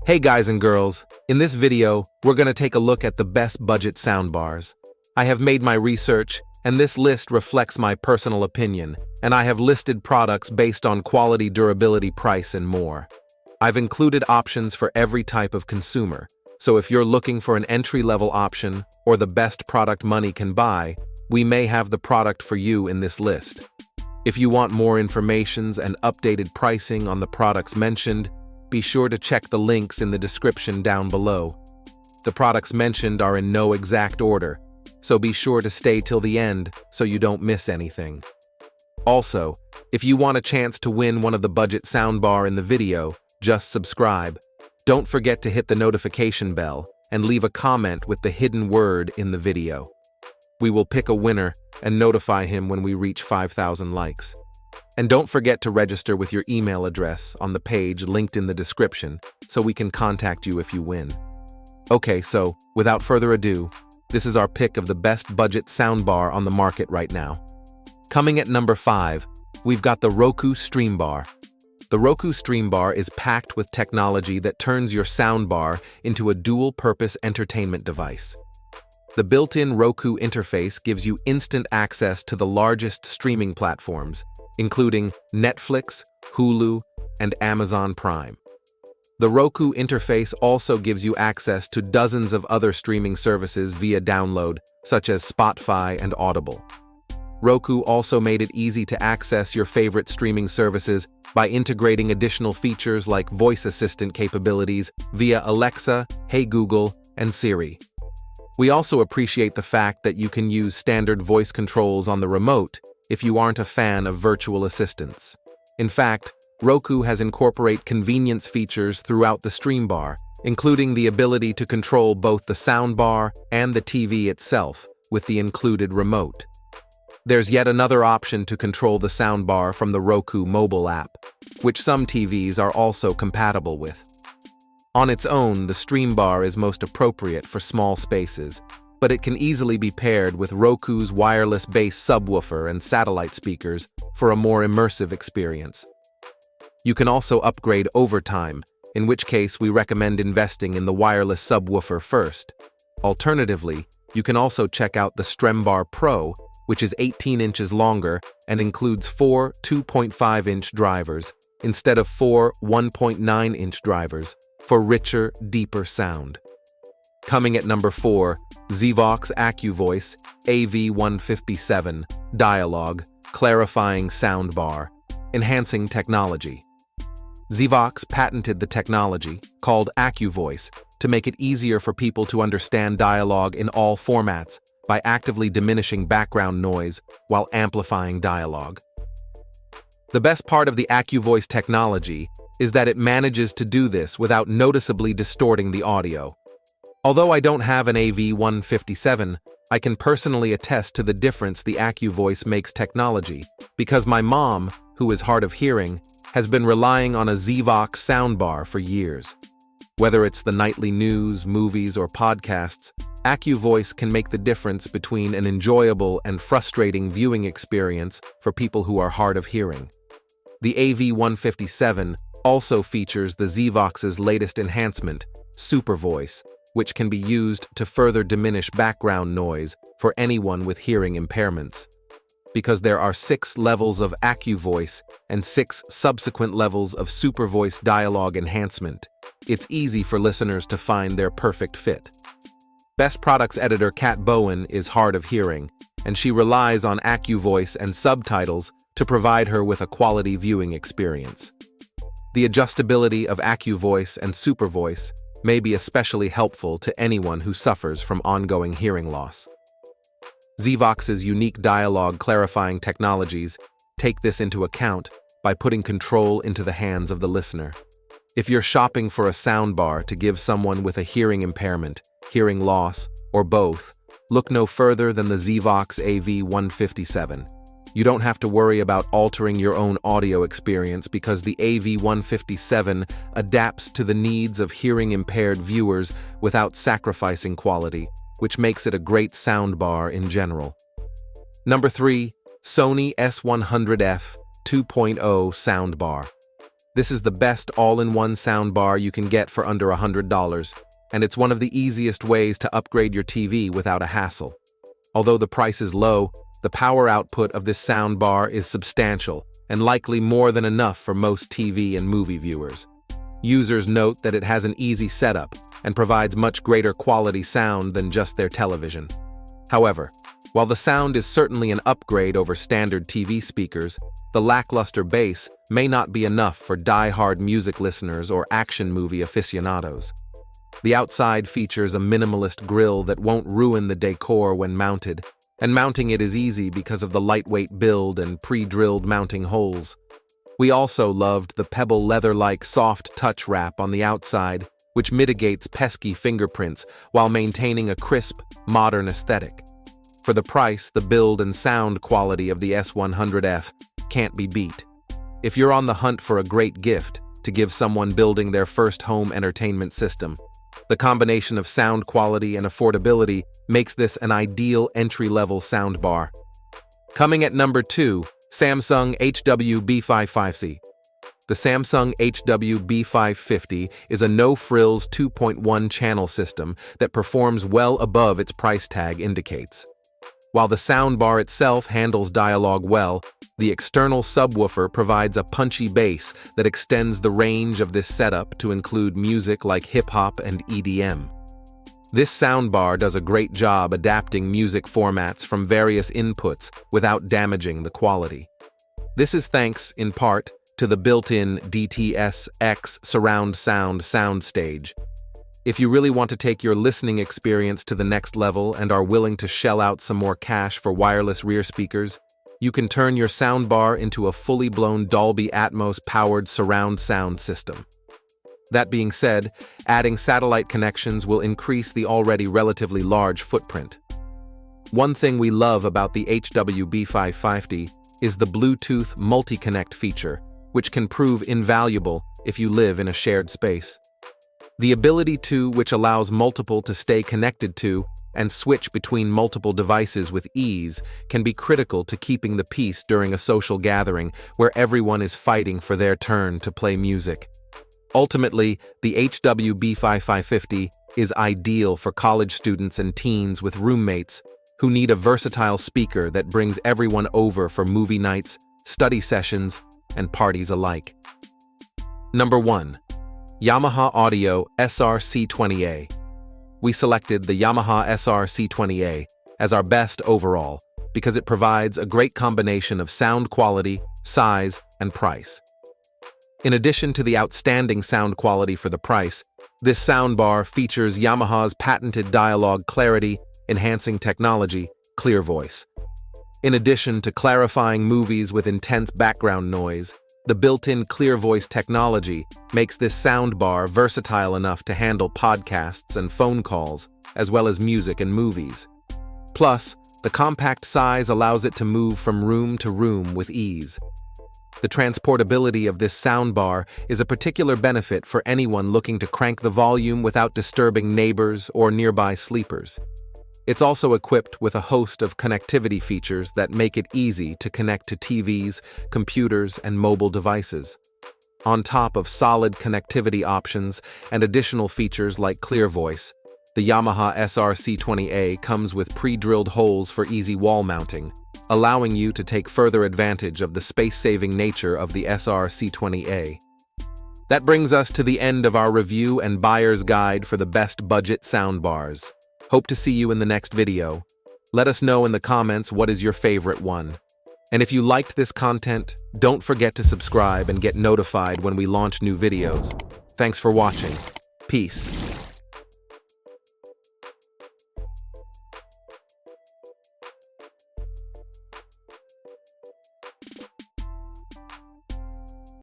Hey guys and girls, in this video, we're going to take a look at the best budget soundbars. I have made my research, and this list reflects my personal opinion, and I have listed products based on quality, durability, price, and more. I've included options for every type of consumer, so if you're looking for an entry-level option or the best product money can buy, we may have the product for you in this list. If you want more information and updated pricing on the products mentioned, be sure to check the links in the description down below. The products mentioned are in no exact order, so be sure to stay till the end so you don't miss anything. Also, if you want a chance to win one of the budget soundbar in the video, just subscribe. Don't forget to hit the notification bell and leave a comment with the hidden word in the video. We will pick a winner and notify him when we reach 5,000 likes. And don't forget to register with your email address on the page linked in the description so we can contact you if you win. Okay, so without further ado, this is our pick of the best budget soundbar on the market right now. Coming at number 5, we've got the Roku Stream Bar. The Roku Stream Bar is packed with technology that turns your soundbar into a dual-purpose entertainment device. The built-in Roku interface gives you instant access to the largest streaming platforms, including Netflix, Hulu, and Amazon Prime. The Roku interface also gives you access to dozens of other streaming services via download, such as Spotify and Audible. Roku also made it easy to access your favorite streaming services by integrating additional features like voice assistant capabilities via Alexa, Hey Google, and Siri. We also appreciate the fact that you can use standard voice controls on the remote if you aren't a fan of virtual assistants. In fact, Roku has incorporated convenience features throughout the Stream Bar, including the ability to control both the soundbar and the TV itself with the included remote. There's yet another option to control the soundbar from the Roku mobile app, which some TVs are also compatible with. On its own, the Stream Bar is most appropriate for small spaces, but it can easily be paired with Roku's wireless bass subwoofer and satellite speakers for a more immersive experience. You can also upgrade over time, in which case we recommend investing in the wireless subwoofer first. Alternatively, you can also check out the Stream Bar Pro, which is 18 inches longer and includes 4 2.5-inch drivers instead of 4 1.9-inch drivers for richer, deeper sound. Coming at number 4, Zvox AV AV157 Dialogue Clarifying Soundbar, Enhancing Technology. Zvox patented the technology, called AccuVoice, to make it easier for people to understand dialogue in all formats by actively diminishing background noise while amplifying dialogue. The best part of the AccuVoice technology is that it manages to do this without noticeably distorting the audio. Although I don't have an AV157, I can personally attest to the difference the AccuVoice makes technology, because my mom, who is hard of hearing, has been relying on a Zvox soundbar for years. Whether it's the nightly news, movies, or podcasts, AccuVoice can make the difference between an enjoyable and frustrating viewing experience for people who are hard of hearing. The AV157 also features the Zvox's latest enhancement, Super Voice, which can be used to further diminish background noise for anyone with hearing impairments. Because there are 6 levels of AccuVoice and 6 subsequent levels of Super Voice dialogue enhancement, it's easy for listeners to find their perfect fit. Best Products editor Kat Bowen is hard of hearing, and she relies on AccuVoice and subtitles to provide her with a quality viewing experience. The adjustability of AccuVoice and Super Voice may be especially helpful to anyone who suffers from ongoing hearing loss. Zvox's unique dialogue clarifying technologies take this into account by putting control into the hands of the listener. If you're shopping for a soundbar to give someone with a hearing impairment, hearing loss, or both, look no further than the Zvox AV157. You don't have to worry about altering your own audio experience because the AV157 adapts to the needs of hearing-impaired viewers without sacrificing quality, which makes it a great soundbar in general. Number 3, Sony S100F 2.0 Soundbar. This is the best all-in-one soundbar you can get for under $100, and it's one of the easiest ways to upgrade your TV without a hassle. Although the price is low, the power output of this soundbar is substantial and likely more than enough for most TV and movie viewers. Users note that it has an easy setup and provides much greater quality sound than just their television. However, while the sound is certainly an upgrade over standard TV speakers, the lackluster bass may not be enough for die-hard music listeners or action movie aficionados. The outside features a minimalist grille that won't ruin the decor when mounted, and mounting it is easy because of the lightweight build and pre-drilled mounting holes. We also loved the pebble leather-like soft touch wrap on the outside, which mitigates pesky fingerprints while maintaining a crisp, modern aesthetic. For the price, the build and sound quality of the S100F can't be beat. If you're on the hunt for a great gift to give someone building their first home entertainment system, the combination of sound quality and affordability makes this an ideal entry-level soundbar. Coming at number 2, Samsung HW-B550. The Samsung HW-B550 is a no-frills 2.1 channel system that performs well above its price tag indicates. While the soundbar itself handles dialogue well, the external subwoofer provides a punchy bass that extends the range of this setup to include music like hip-hop and EDM. This soundbar does a great job adapting music formats from various inputs without damaging the quality. This is thanks, in part, to the built-in DTS-X surround sound soundstage. If you really want to take your listening experience to the next level and are willing to shell out some more cash for wireless rear speakers, you can turn your soundbar into a fully blown Dolby Atmos-powered surround sound system. That being said, adding satellite connections will increase the already relatively large footprint. One thing we love about the HW-B550 is the Bluetooth multi-connect feature, which can prove invaluable if you live in a shared space. The ability to, which allows multiple to stay connected to and switch between multiple devices with ease, can be critical to keeping the peace during a social gathering where everyone is fighting for their turn to play music. Ultimately, the HW-B550 is ideal for college students and teens with roommates who need a versatile speaker that brings everyone over for movie nights, study sessions, and parties alike. Number 1. Yamaha Audio SR-C20A. We selected the Yamaha SR-C20A as our best overall because it provides a great combination of sound quality, size, and price. In addition to the outstanding sound quality for the price, this soundbar features Yamaha's patented dialogue clarity, enhancing technology, Clear Voice. In addition to clarifying movies with intense background noise, the built-in Clear Voice technology makes this soundbar versatile enough to handle podcasts and phone calls, as well as music and movies. Plus, the compact size allows it to move from room to room with ease. The transportability of this soundbar is a particular benefit for anyone looking to crank the volume without disturbing neighbors or nearby sleepers. It's also equipped with a host of connectivity features that make it easy to connect to TVs, computers, and mobile devices. On top of solid connectivity options and additional features like Clear Voice, the Yamaha SR-C20A comes with pre-drilled holes for easy wall mounting, allowing you to take further advantage of the space-saving nature of the SR-C20A. That brings us to the end of our review and buyer's guide for the best budget soundbars. Hope to see you in the next video. Let us know in the comments what is your favorite one. And if you liked this content, don't forget to subscribe and get notified when we launch new videos. Thanks for watching. Peace.